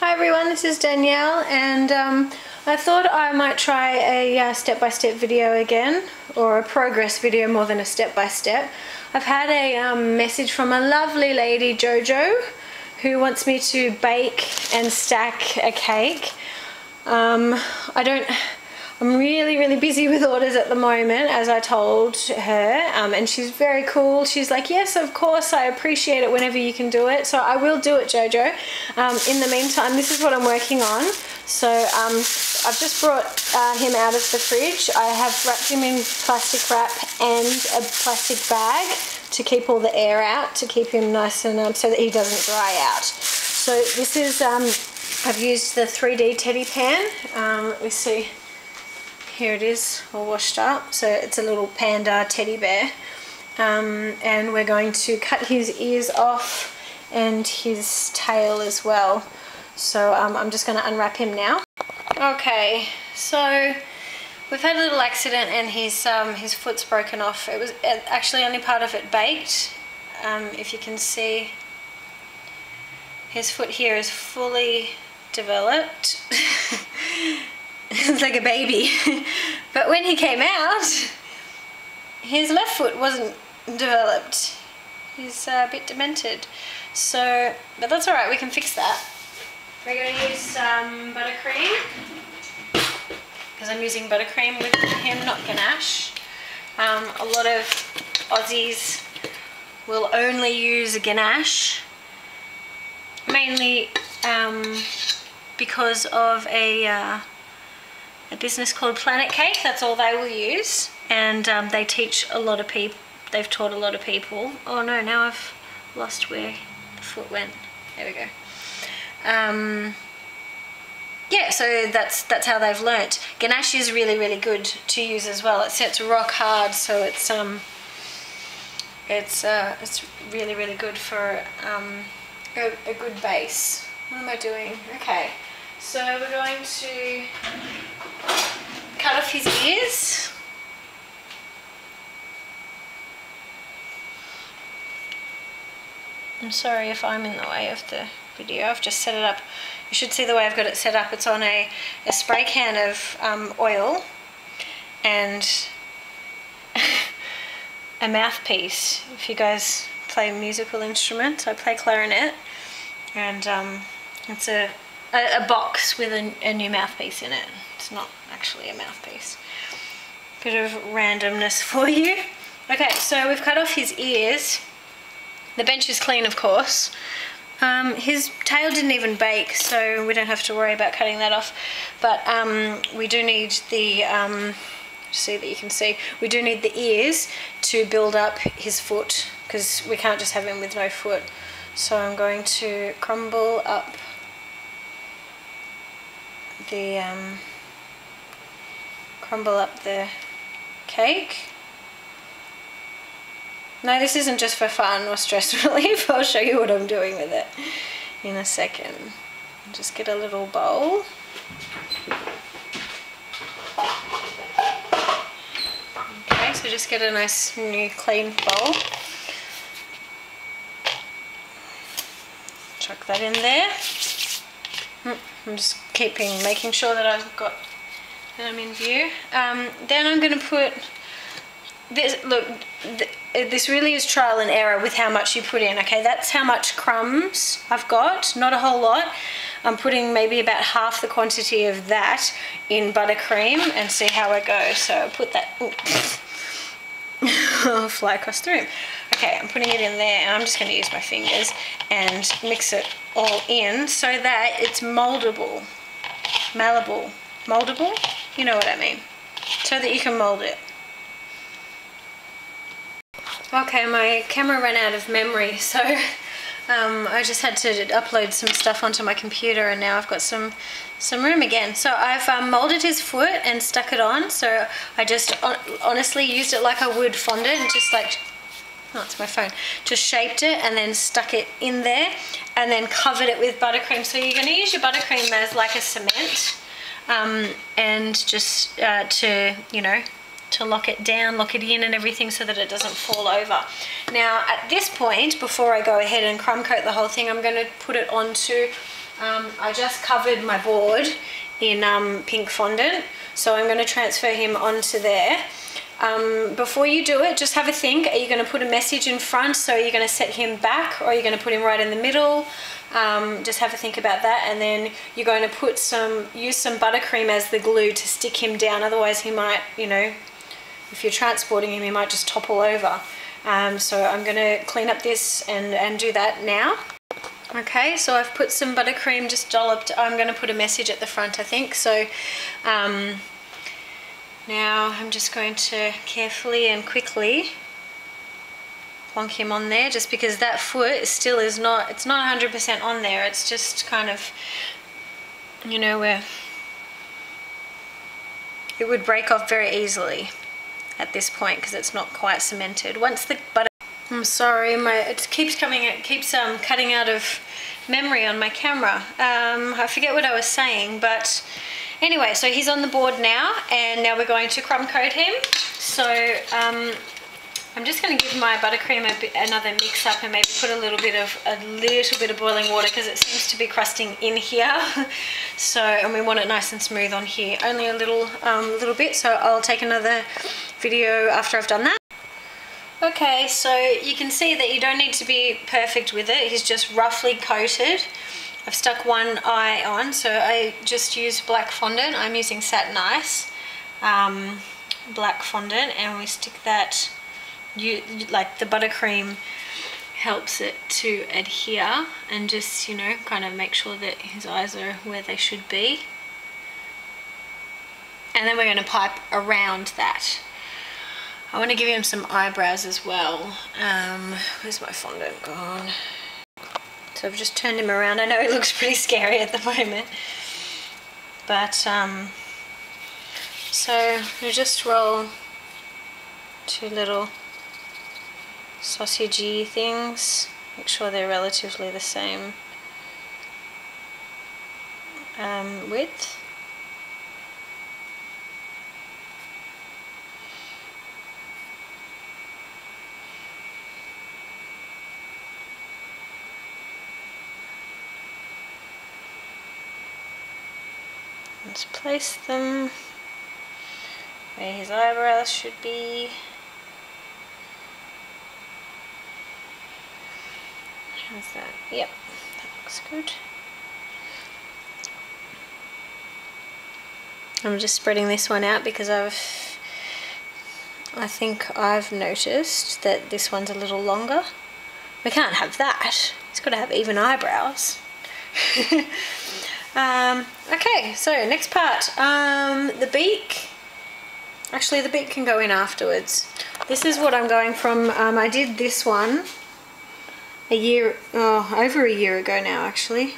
Hi everyone, this is Danielle, and I thought I might try a step-by-step video again, or a progress video more than a step-by-step. I've had a message from a lovely lady, Jojo, who wants me to bake and stack a cake. I'm really busy with orders at the moment, as I told her, and she's very cool. She's like, yes, of course, I appreciate it whenever you can do it. So I will do it, Jojo. In the meantime, this is what I'm working on. So I've just brought him out of the fridge. I have wrapped him in plastic wrap and a plastic bag to keep all the air out, to keep him nice and so that he doesn't dry out. So this is, I've used the 3D teddy pan. Let me see. Here it is, all washed up. So it's a little panda teddy bear. And we're going to cut his ears off and his tail as well. So I'm just going to unwrap him now. Okay, so we've had a little accident and his foot's broken off. It was actually only part of it baked. If you can see, his foot here is fully developed. It's like a baby. But when he came out, his left foot wasn't developed. He's a bit demented. So, but that's alright, we can fix that. We're going to use some buttercream, because I'm using buttercream with him, not ganache. A lot of Aussies will only use ganache, mainly because of a business called Planet Cake. That's all they will use, and they teach a lot of people. They've taught a lot of people. Oh no, now I've lost where the foot went. There we go. Yeah, so that's how they've learnt. Ganache is really good to use as well. It sets rock hard, so it's really good for a good base. What am I doing? Okay. So we're going to cut off his ears. I'm sorry if I'm in the way of the video. I've just set it up. You should see the way I've got it set up. It's on a spray can of oil and a mouthpiece. If you guys play musical instruments, I play clarinet, and it's a box with a new mouthpiece in it. It's not actually a mouthpiece. Bit of randomness for you. Okay, so we've cut off his ears. The bench is clean, of course. His tail didn't even bake, so we don't have to worry about cutting that off. But we do need the, see that you can see, we do need the ears to build up his foot, because we can't just have him with no foot. So I'm going to crumble up the cake. No, this isn't just for fun or stress relief. I'll show you what I'm doing with it in a second. Just get a little bowl. Okay, so just get a nice new clean bowl. Chuck that in there. I'm just making sure that I've got them in view. Then I'm going to put this. Look, this really is trial and error with how much you put in. Okay, that's how much crumbs I've got. Not a whole lot. I'm putting maybe about half the quantity of that in buttercream and see how it goes. So I'll put that. I'll fly across the room. Okay, I'm putting it in there, and I'm just going to use my fingers and mix it all in so that it's moldable. Malleable. Moldable? You know what I mean. So that you can mold it. Okay, my camera ran out of memory, so I just had to upload some stuff onto my computer, and now I've got some room again. So I've molded his foot and stuck it on. So I just honestly used it like I would fondant, and just like, oh, it's my phone, just shaped it and then stuck it in there and then covered it with buttercream. So you're going to use your buttercream as like a cement, and just to, you know, to lock it down, lock it in and everything so that it doesn't fall over. Now at this point, before I go ahead and crumb coat the whole thing, I'm going to put it onto I just covered my board in pink fondant, so I'm going to transfer him onto there. Before you do it, just have a think. Are you going to put a message in front, so you're going to set him back, or are you going to put him right in the middle? Just have a think about that, and then you're going to put use some buttercream as the glue to stick him down. Otherwise he might, you know, if you're transporting him, he might just topple over. So I'm going to clean up this and do that now. Okay, so I've put some buttercream just dolloped. I'm going to put a message at the front, I think. So now I'm just going to carefully and quickly plonk him on there, just because that foot still is not, it's not 100% on there. It's just kind of, you know, where it would break off very easily at this point because it's not quite cemented. Once the butter, I'm sorry, it keeps cutting out of memory on my camera. I forget what I was saying, but anyway, so he's on the board now, and now we're going to crumb coat him. So I'm just going to give my buttercream another mix up and maybe put a little bit of boiling water, because it seems to be crusting in here. So, and we want it nice and smooth on here. Only a little bit. So I'll take another video after I've done that. Okay, so you can see that you don't need to be perfect with it. He's just roughly coated. I've stuck one eye on, so I just used black fondant. I'm using Satin Ice black fondant, and we stick that. Like the buttercream helps it to adhere, and just, you know, kind of make sure that his eyes are where they should be. And then we're going to pipe around that. I want to give him some eyebrows as well. Where's my fondant gone? So I've just turned him around. I know he looks pretty scary at the moment, but so we just roll two little sausagey things. Make sure they're relatively the same width. Let's place them where his eyebrows should be. How's that? Yep, that looks good. I'm just spreading this one out because I think I've noticed that this one's a little longer. We can't have that. It's got to have even eyebrows. Okay, so next part, the beak. Actually, the beak can go in afterwards. This is what I'm going from. I did this one over a year ago now, actually.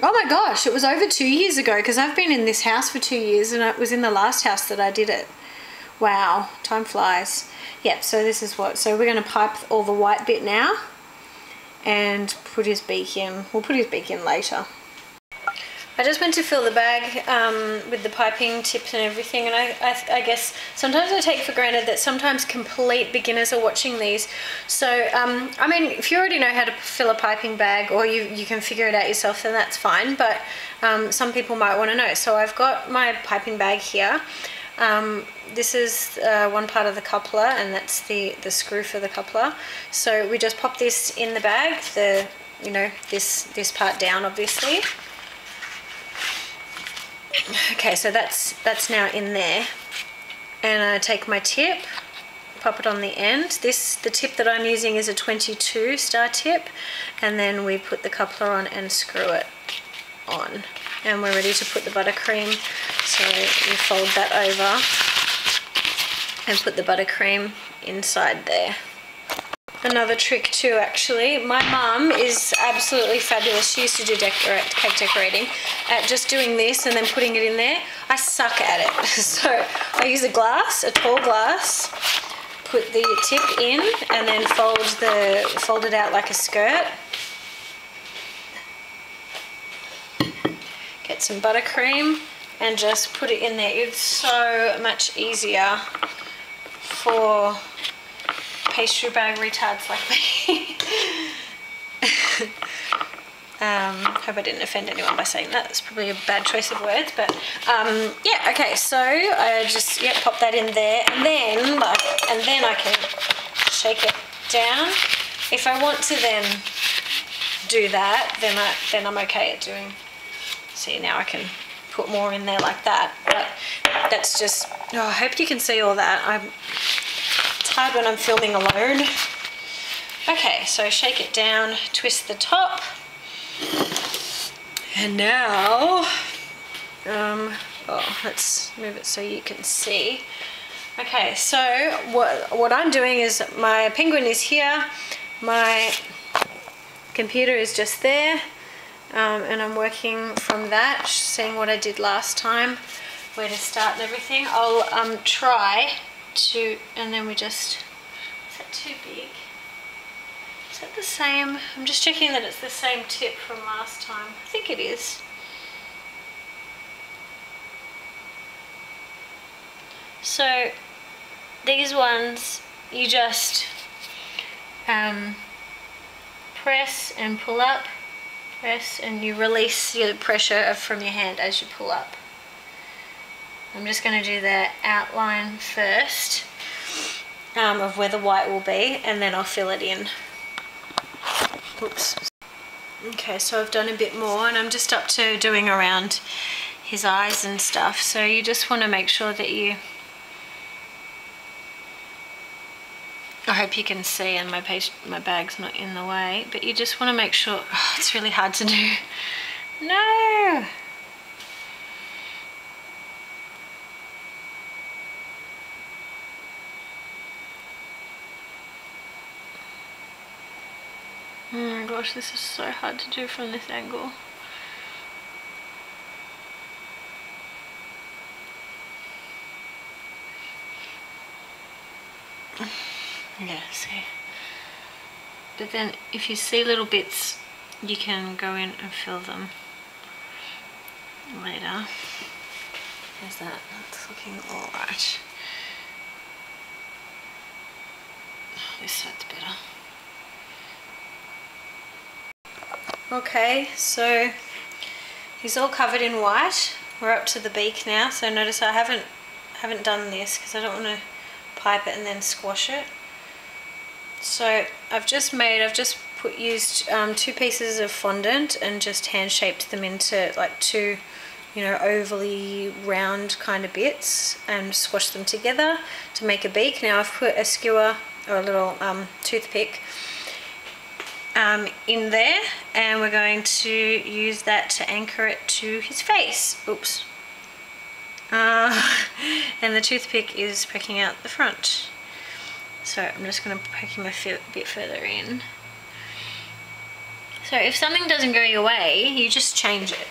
Oh my gosh, it was over 2 years ago, because I've been in this house for 2 years, and it was in the last house that I did it. Wow, time flies. Yeah, so this is what, so we're going to pipe all the white bit now and put his beak in. We'll put his beak in later. I just went to fill the bag with the piping tips and everything, and I guess sometimes I take for granted that sometimes complete beginners are watching these. So, I mean, if you already know how to fill a piping bag, or you can figure it out yourself, then that's fine, but some people might want to know. So I've got my piping bag here. This is one part of the coupler, and that's the screw for the coupler. So we just pop this in the bag, you know, this part down, obviously. Okay, so that's now in there, and I take my tip, pop it on the end. The tip that I'm using is a 22 star tip, and then we put the coupler on and screw it on, and we're ready to put the buttercream. So we fold that over and put the buttercream inside there. Another trick too, actually, my mum is absolutely fabulous. She used to do cake decorating, at just doing this and then putting it in there. I suck at it. So I use a tall glass, put the tip in, and then fold it out like a skirt. Get some buttercream and just put it in there. It's so much easier for pastry bag retards like me. hope I didn't offend anyone by saying that. That's probably a bad choice of words, but yeah, okay, so I just pop that in there, and then I can shake it down. If I want to then do that, then I'm okay at doing. See, now I can put more in there like that, but that's just, oh, I hope you can see all that. It's hard when I'm filming alone. Okay, so shake it down, twist the top, and now, let's move it so you can see. Okay, so what I'm doing is my penguin is here, my computer is just there, and I'm working from that, seeing what I did last time, where to start and everything. I'll try to, and then we just, is that too big? Is that the same? I'm just checking that it's the same tip from last time. I think it is. So these ones, you just press and pull up, press, and you release the pressure from your hand as you pull up. I'm just going to do the outline first of where the white will be, and then I'll fill it in. Oops. Okay, so I've done a bit more, and I'm just up to doing around his eyes and stuff, so you just want to make sure that you, I hope you can see, and my bag's not in the way, but you just want to make sure, oh, it's really hard to do. No! Oh my gosh, this is so hard to do from this angle. Yeah, see. But then if you see little bits, you can go in and fill them later. There's that, that's looking alright. This side's better. Okay, so he's all covered in white. We're up to the beak now, so notice I haven't done this because I don't want to pipe it and then squash it. So I've just used 2 pieces of fondant and just hand shaped them into like 2, you know, ovally round kind of bits and squashed them together to make a beak. Now I've put a skewer or a little toothpick in there, and we're going to use that to anchor it to his face. Oops. And the toothpick is poking out the front. So I'm just going to poke him a bit further in. So if something doesn't go your way, you just change it.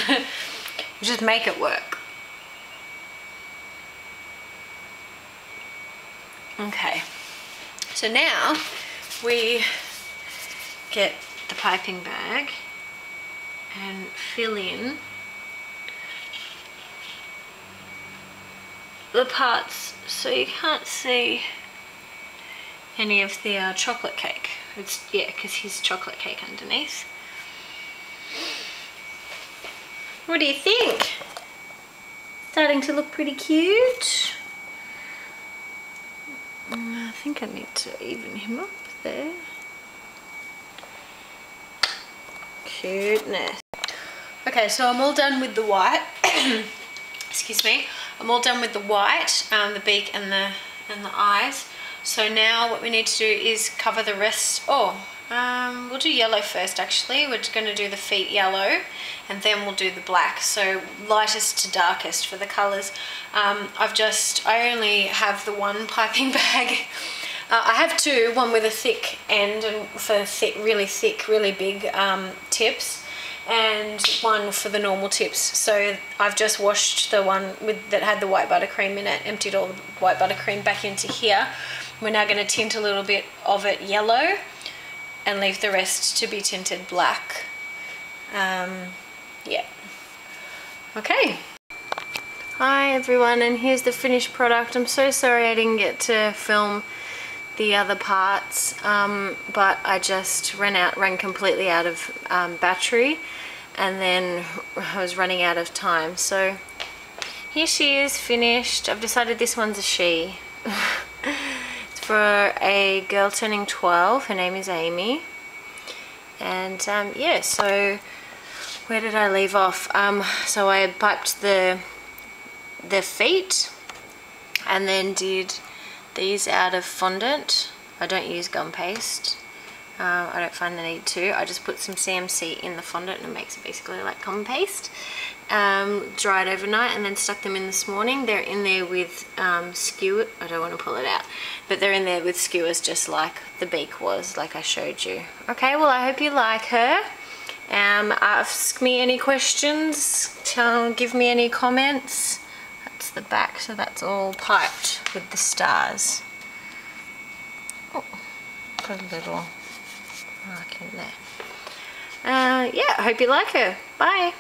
You just make it work. Okay. So now we get the piping bag and fill in the parts so you can't see any of the chocolate cake. It's, yeah, because he's chocolate cake underneath. What do you think? Starting to look pretty cute. I think I need to even him up there. Cuteness. Okay, so I'm all done with the white. Excuse me. I'm all done with the white, the beak and the eyes. So now what we need to do is cover the rest. We'll do yellow first actually. We're going to do the feet yellow and then we'll do the black. So lightest to darkest for the colours. I only have the one piping bag. I have 2, one with a thick end and for really thick, really big tips, and one for the normal tips. So I've just washed the one that had the white buttercream in it, emptied all the white buttercream back into here. We're now going to tint a little bit of it yellow and leave the rest to be tinted black. Yeah. Okay. Hi everyone, and here's the finished product. I'm so sorry I didn't get to film the other parts, but I just ran completely out of battery, and then I was running out of time. So here she is, finished. I've decided this one's a she. It's for a girl turning 12. Her name is Amy. And yeah, so where did I leave off? So I piped the feet and then did these out of fondant. I don't use gum paste. I don't find the need to. I just put some CMC in the fondant and it makes it basically like gum paste. Dried overnight and then stuck them in this morning. They're in there with skewers. I don't want to pull it out, but they're in there with skewers just like the beak was, like I showed you. Okay, well I hope you like her. Ask me any questions, give me any comments. That's the back, so that's all piped with the stars. Oh, got a little mark in there. Yeah, I hope you like her. Bye.